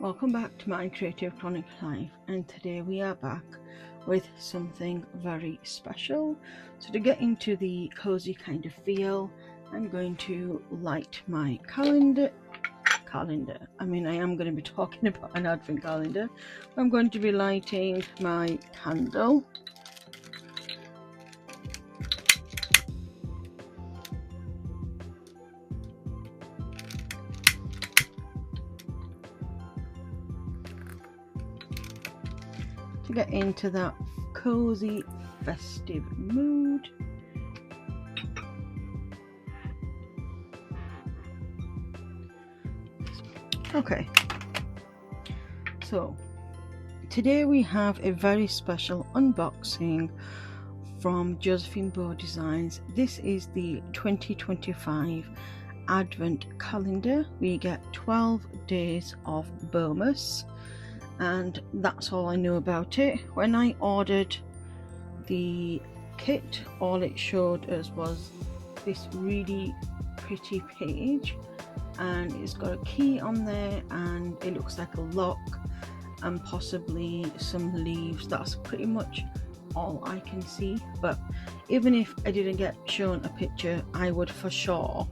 Welcome back to my Creative Chronic Life, and today we are back with something very special. So to get into the cozy kind of feel, I'm going to light my calendar. I mean, I am going to be talking about an advent calendar. I'm going to be lighting my candle. To get into that cozy festive mood. Okay, so today we have a very special unboxing from Josephinebowdesigns. This is the 2025 Advent calendar. We get 12 days of Bonus, and that's all I know about it. When I ordered the kit, all it showed us was this really pretty page, and it's got a key on there, and it looks like a lock and possibly some leaves. That's pretty much all I can see, but even if I didn't get shown a picture, I would for sure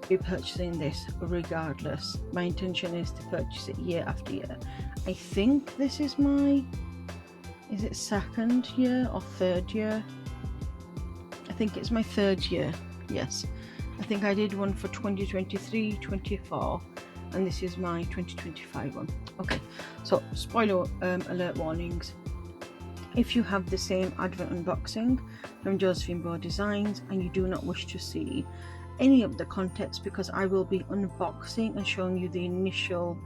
be purchasing this regardless. My intention is to purchase it year after year. I think this is my, is it second year or third year? I think it's my third year, yes. I think I did one for 2023, 24, and this is my 2025 one. Okay, so spoiler alert warnings. If you have the same Advent unboxing from Josephinebowdesigns and you do not wish to see any of the context, because I will be unboxing and showing you the initial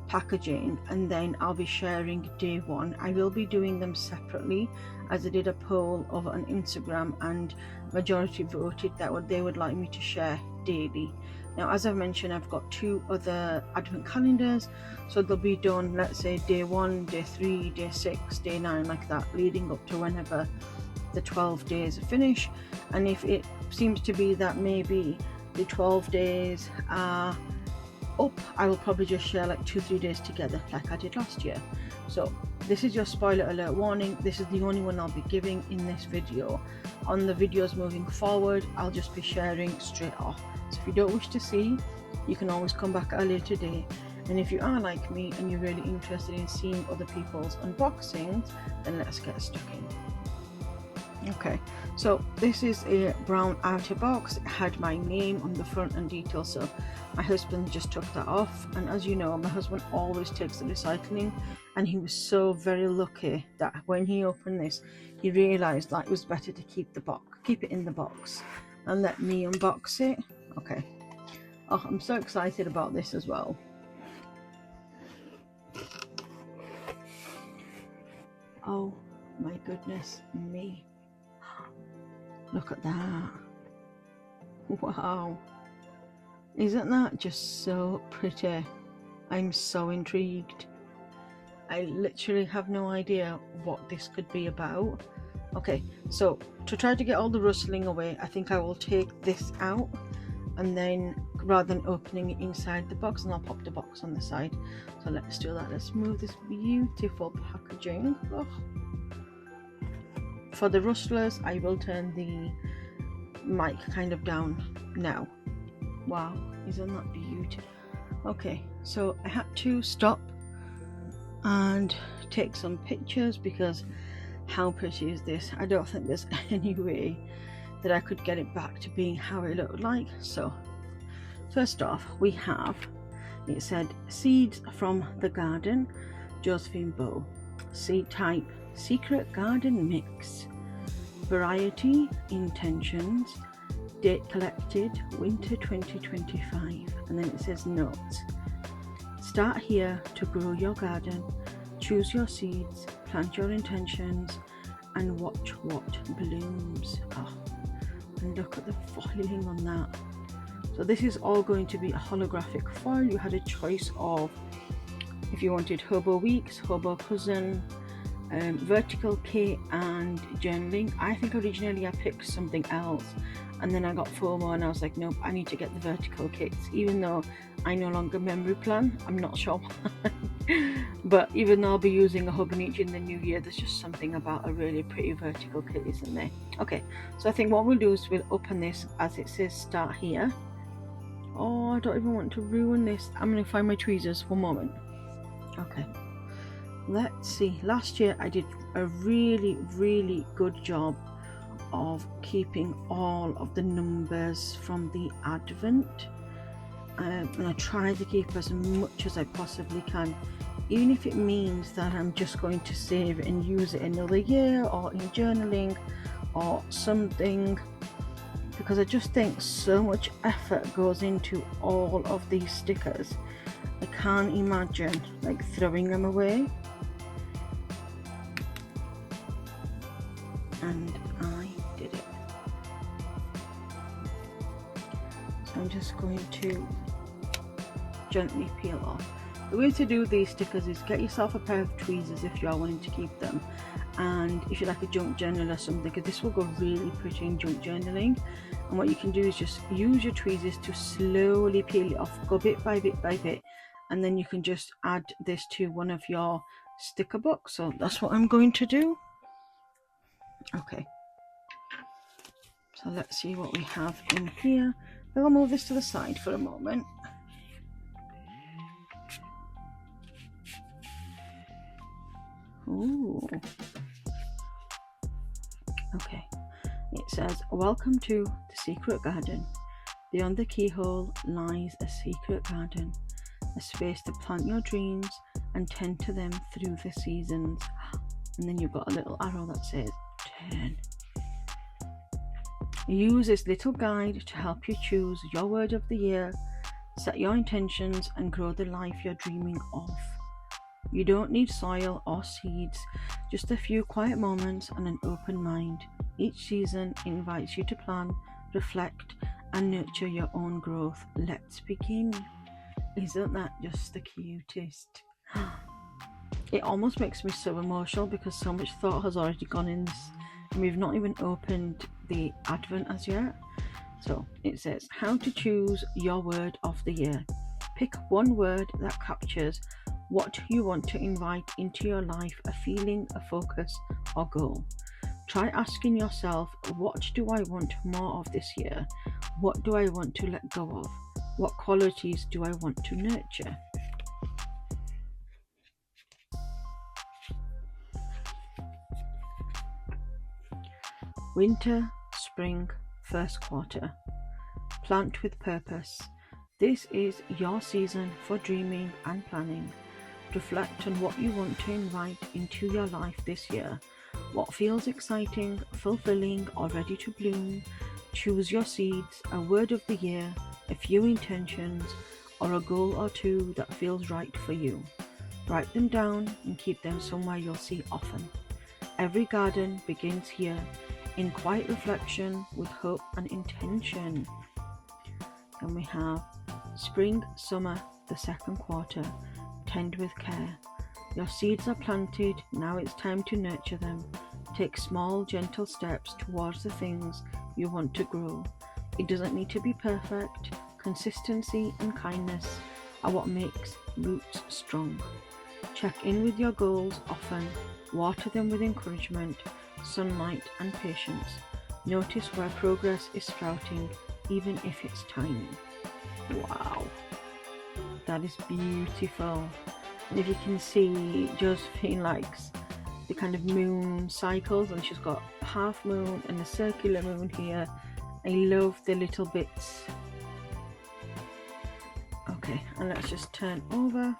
packaging, and then I'll be sharing day one. I will be doing them separately, as I did a poll over on Instagram and majority voted that they would like me to share daily. Now, as I've mentioned, I've got two other advent calendars, so they'll be done, let's say day 1, day 3, day 6, day 9, like that, leading up to whenever the 12 days finish. And if it seems to be that maybe the 12 days are up, I will probably just share like 2-3 days together like I did last year. So this is your spoiler alert warning. This is the only one I'll be giving in this video. On the videos moving forward, I'll just be sharing straight off. So if you don't wish to see, you can always come back at a later date. And if you are like me and you're really interested in seeing other people's unboxings, then let's get stuck in. Okay, so this is a brown outer box. It had my name on the front and details, so my husband just took that off. And as you know, my husband always takes the recycling, and he was so very lucky that when he opened this, he realized that it was better to keep it in the box and let me unbox it. Okay, oh, I'm so excited about this as well. Oh my goodness me, look at that. Wow, isn't that just so pretty? I'm so intrigued. I literally have no idea what this could be about. Okay, so to try to get all the rustling away, I think I will take this out, and then rather than opening it inside the box, and I'll pop the box on the side. So let's do that. Let's move this beautiful packaging. Oh. For the rustlers, I will turn the mic kind of down now. Wow, isn't that beautiful? Okay, so I had to stop and take some pictures, because how pretty is this? I don't think there's any way that I could get it back to being how it looked like. So first off, we have, it said seeds from the garden, Josephinebow, seed type secret garden mix, variety intentions, date collected winter 2025, and then it says notes. Start here to grow your garden, choose your seeds, plant your intentions, and watch what blooms. Oh, and look at the foiling on that. So this is all going to be a holographic foil. You had a choice of if you wanted Hobo Weeks, Hobo Cousin, vertical kit and journaling. I think originally I picked something else, and then I got FOMO and I was like, nope, I need to get the vertical kits, even though I no longer memory plan. I'm not sure why. But even though I'll be using a hub and each in the new year, there's just something about a really pretty vertical kit, isn't there? Okay, so I think what we'll do is we'll open this as it says start here. Oh, I don't even want to ruin this. I'm going to find my tweezers. One moment. Okay, let's see. Last year I did a really good job of keeping all of the numbers from the Advent, and I try to keep as much as I possibly can, even if it means that I'm just going to save and use it another year or in journaling or something, because I just think so much effort goes into all of these stickers. I can't imagine like throwing them away. And I did it. So I'm just going to gently peel off. The way to do these stickers is get yourself a pair of tweezers if you are wanting to keep them, and if you like a junk journal or something, because this will go really pretty in junk journaling. And what you can do is just use your tweezers to slowly peel it off, go bit by bit by bit, and then you can just add this to one of your sticker books. So that's what I'm going to do. Okay, so let's see what we have in here. I'll move this to the side for a moment. Ooh. Okay, it says, welcome to the secret garden. Beyond the keyhole lies a secret garden, a space to plant your dreams and tend to them through the seasons. And then you've got a little arrow that says 10. Use this little guide to help you choose your word of the year, set your intentions and grow the life you're dreaming of. You don't need soil or seeds, just a few quiet moments and an open mind. Each season invites you to plan, reflect and nurture your own growth. Let's begin. Isn't that just the cutest? It almost makes me so emotional because so much thought has already gone in this, and we've not even opened the Advent as yet. So it says how to choose your word of the year. Pick one word that captures what you want to invite into your life, a feeling, a focus or goal. Try asking yourself, what do I want more of this year? What do I want to let go of? What qualities do I want to nurture? Winter, spring, first quarter. Plant with purpose. This is your season for dreaming and planning. Reflect on what you want to invite into your life this year. What feels exciting, fulfilling, or ready to bloom. Choose your seeds, a word of the year, a few intentions, or a goal or two that feels right for you. Write them down and keep them somewhere you'll see often. Every garden begins here, in quiet reflection with hope and intention. Then we have spring, summer, the second quarter. Tend with care. Your seeds are planted, now it's time to nurture them. Take small, gentle steps towards the things you want to grow. It doesn't need to be perfect. Consistency and kindness are what makes roots strong. Check in with your goals often. Water them with encouragement, sunlight and patience. Notice where progress is sprouting, even if it's tiny. Wow, that is beautiful. And if you can see, Josephine likes the kind of moon cycles, and she's got half moon and a circular moon here. I love the little bits. Okay, and let's just turn over.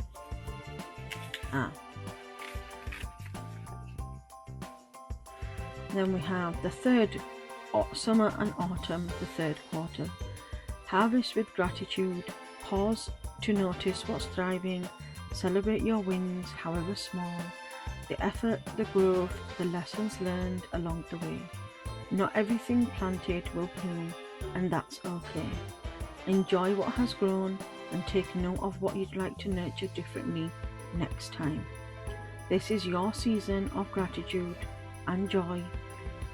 Then we have the third, summer and autumn, the third quarter. Harvest with gratitude. Pause to notice what's thriving. Celebrate your wins, however small. The effort, the growth, the lessons learned along the way. Not everything planted will bloom, and that's okay. Enjoy what has grown and take note of what you'd like to nurture differently next time. This is your season of gratitude and joy.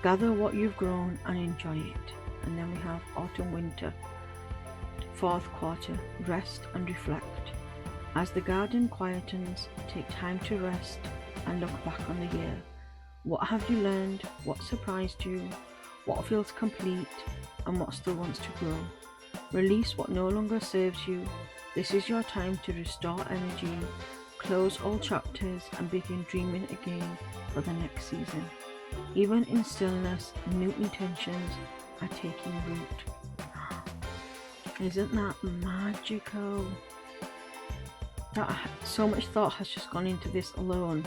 Gather what you've grown and enjoy it. And then we have autumn winter. Fourth quarter, rest and reflect. As the garden quietens, take time to rest and look back on the year. What have you learned? What surprised you? What feels complete? And what still wants to grow? Release what no longer serves you. This is your time to restore energy, close all chapters, and begin dreaming again for the next season. Even in stillness, new intentions are taking root. Isn't that magical? So much thought has just gone into this alone,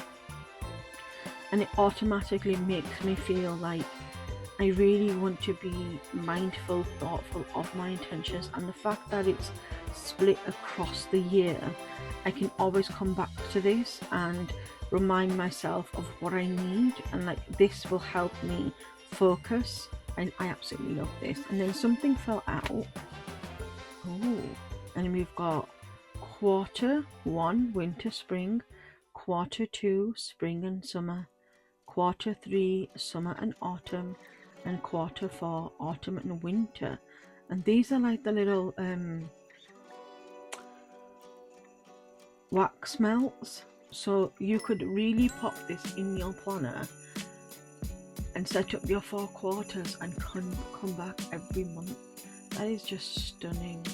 and it automatically makes me feel like I really want to be mindful, thoughtful of my intentions, and the fact that it's split across the year, I can always come back to this and remind myself of what I need, and like this will help me focus. And I absolutely love this. And then something fell out. Oh, and we've got quarter 1 winter spring, quarter 2 spring and summer, quarter 3 summer and autumn, and quarter 4 autumn and winter. And these are like the little wax melts, so you could really pop this in your planner and set up your 4 quarters and come back every month. That is just stunning.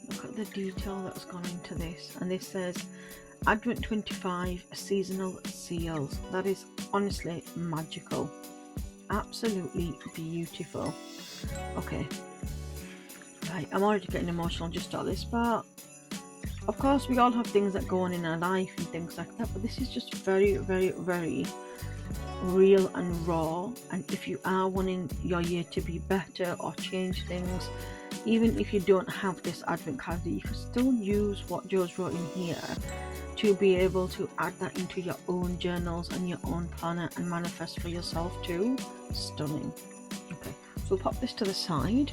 Look at the detail that's gone into this. And this says Advent 25 seasonal seals. That is honestly magical. Absolutely beautiful. Okay, right, I'm already getting emotional just at this part. Of course, we all have things that go on in our life and things like that, but this is just very, very, very real and raw. And if you are wanting your year to be better or change things, even if you don't have this advent calendar, you can still use what Joe's wrote in here to be able to add that into your own journals and your own planner and manifest for yourself too. Stunning. Okay, so we'll pop this to the side,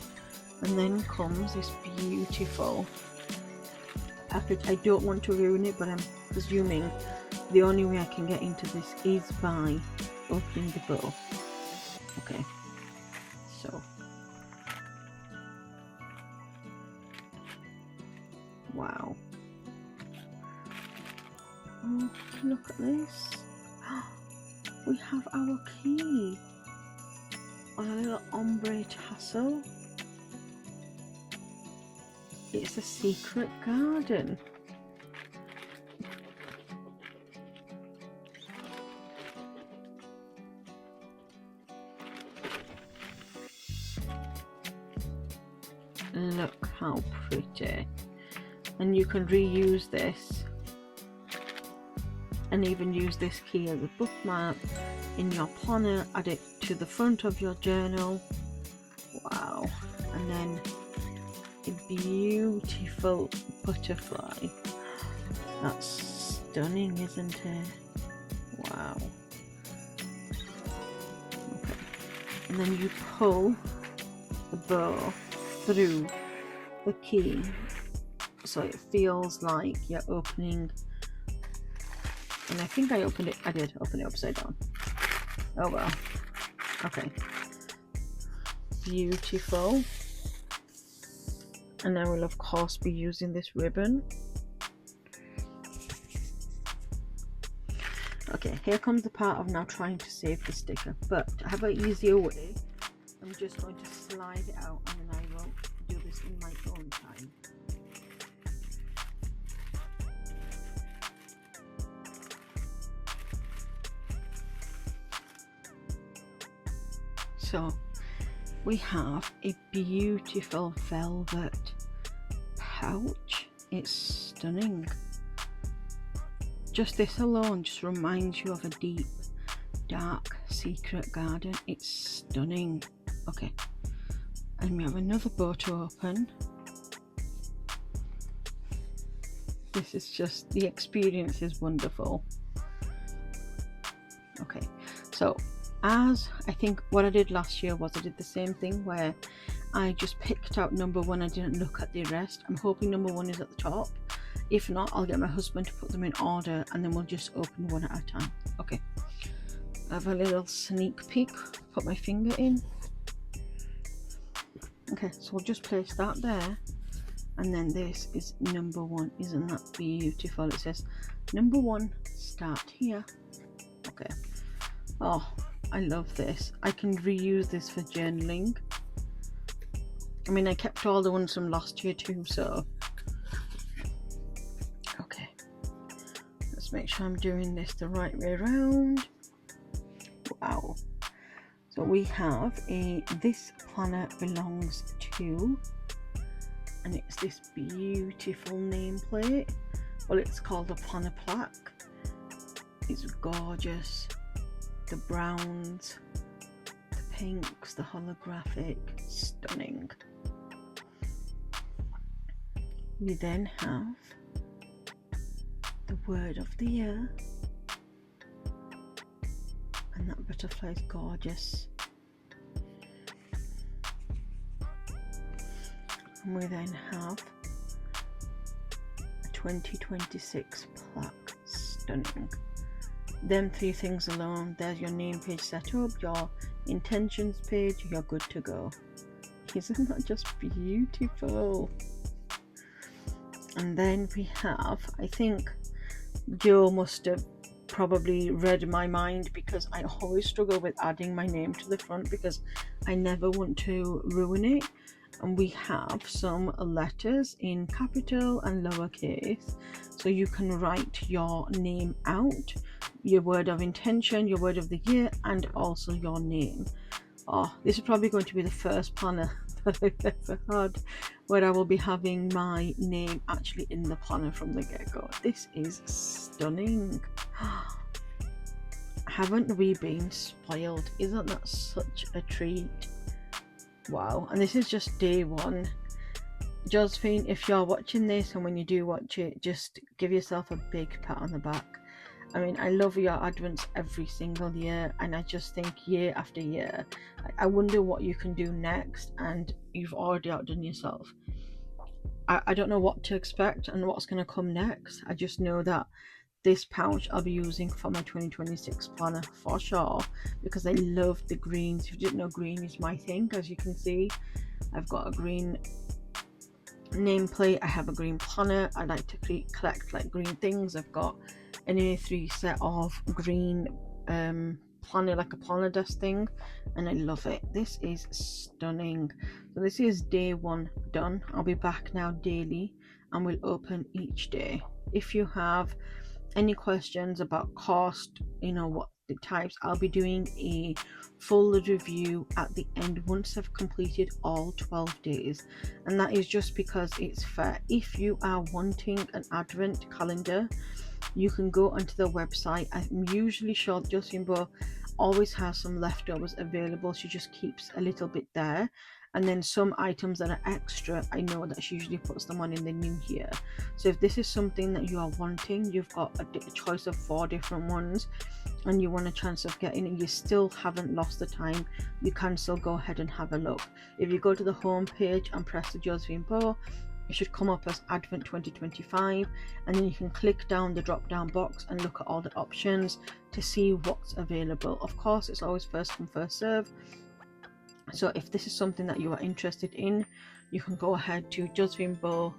and then comes this beautiful package. I don't want to ruin it, but I'm presuming the only way I can get into this is by opening the bow. Okay, so wow. Oh, look at this. We have our key on a little ombre tassel. It's a secret garden. Look how pretty. And you can reuse this and even use this key as a bookmark in your planner, add it to the front of your journal. Wow. And then a beautiful butterfly. That's stunning, isn't it? Wow. Okay. And then you pull the bow through the key, so it feels like you're opening. And I think I did open it upside down. Oh well. Okay. Beautiful. And I will of course be using this ribbon. Okay, here comes the part of now trying to save the sticker, but to have an easier way, I'm just going to slide it out, and then I will do this in my own time. So we have a beautiful velvet pouch. It's stunning. Just this alone just reminds you of a deep, dark, secret garden. It's stunning. Okay, and we have another bow to open. This is just, the experience is wonderful. Okay, so as I think what I did last year was I did the same thing where I just picked out number 1. I didn't look at the rest. I'm hoping number 1 is at the top. If not, I'll get my husband to put them in order and then we'll just open one at a time. Okay, I have a little sneak peek, put my finger in. Okay, so we'll just place that there, and then this is number 1. Isn't that beautiful? It says number 1, start here. Okay, oh, I love this. I can reuse this for journaling. I mean, I kept all the ones from last year too, so okay, let's make sure I'm doing this the right way around. Wow. So we have a This Planner Belongs To, and it's this beautiful nameplate. Well, it's called a planner plaque. It's gorgeous. The browns, the pinks, the holographic, stunning. We then have the word of the year. And that butterfly is gorgeous. And we then have a 2026 plaque, stunning. Them 3 things alone, there's your name page set up, your intentions page, you're good to go. Isn't that just beautiful? And then we have, I think Joe must have probably read my mind, because I always struggle with adding my name to the front because I never want to ruin it. And we have some letters in capital and lowercase, so you can write your name out, your word of intention, your word of the year, and also your name. Oh, this is probably going to be the first planner that I've ever had where I will be having my name actually in the planner from the get-go. This is stunning. Haven't we been spoiled? Isn't that such a treat? Wow. And this is just day 1. Josephine, if you're watching this, and when you do watch it, just give yourself a big pat on the back. I mean, I love your advents every single year, and I just think year after year, I wonder what you can do next, and you've already outdone yourself. I don't know what to expect and what's going to come next. I just know that this pouch I'll be using for my 2026 planner for sure, because I love the greens. If you didn't know, green is my thing. As you can see, I've got a green nameplate, I have a green planner. I like to collect like green things. I've got an A3 set of green planner, like a planner desk thing, and I love it. This is stunning. So this is day 1 done. I'll be back now daily and we'll open each day. If you have any questions about cost, you know, what the types, I'll be doing a full review at the end once I've completed all 12 days, and that is just because it's fair. If you are wanting an advent calendar, you can go onto the website. I'm usually sure Josephinebow always has some leftovers available. She just keeps a little bit there, and then some items that are extra, I know that she usually puts them on in the new year. So if this is something that you are wanting, you've got a choice of 4 different ones, and you want a chance of getting it, you still haven't lost the time, you can still go ahead and have a look. If you go to the home page and press the Josephinebow, it should come up as Advent 2025, and then you can click down the drop down box and look at all the options to see what's available. Of course, it's always first come first serve, so if this is something that you are interested in, you can go ahead to Josephinebow.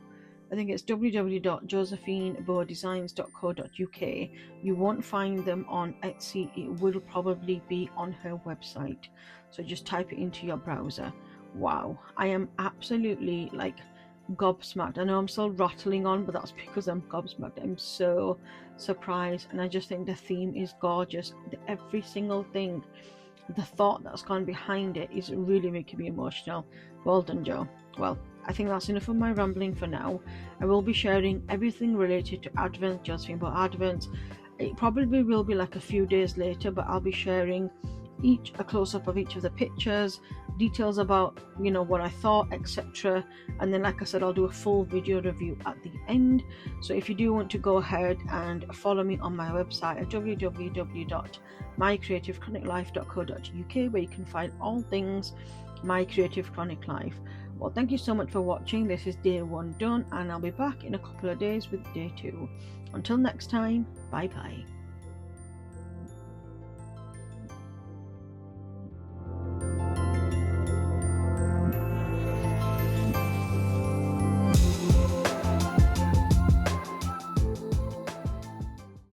I think it's www.josephinebowdesigns.co.uk. You won't find them on Etsy, it will probably be on her website, so just type it into your browser. Wow, I am absolutely like gobsmacked. I know I'm still rattling on, but that's because I'm gobsmacked. I'm so surprised, and I just think the theme is gorgeous. Every single thing, the thought that's gone behind it is really making me emotional. Well done, Joe. Well, I think that's enough of my rambling for now. I will be sharing everything related to Advent, Josephinebow Advent. It probably will be like a few days later, but I'll be sharing a close-up of each of the pictures, details about, you know, what I thought, etc. And then, like I said, I'll do a full video review at the end. So if you do want to go ahead and follow me on my website at www.mycreativechroniclife.co.uk, where you can find all things My Creative Chronic Life. Well, thank you so much for watching. This is day 1 done, and I'll be back in a couple of days with day 2. Until next time, bye bye.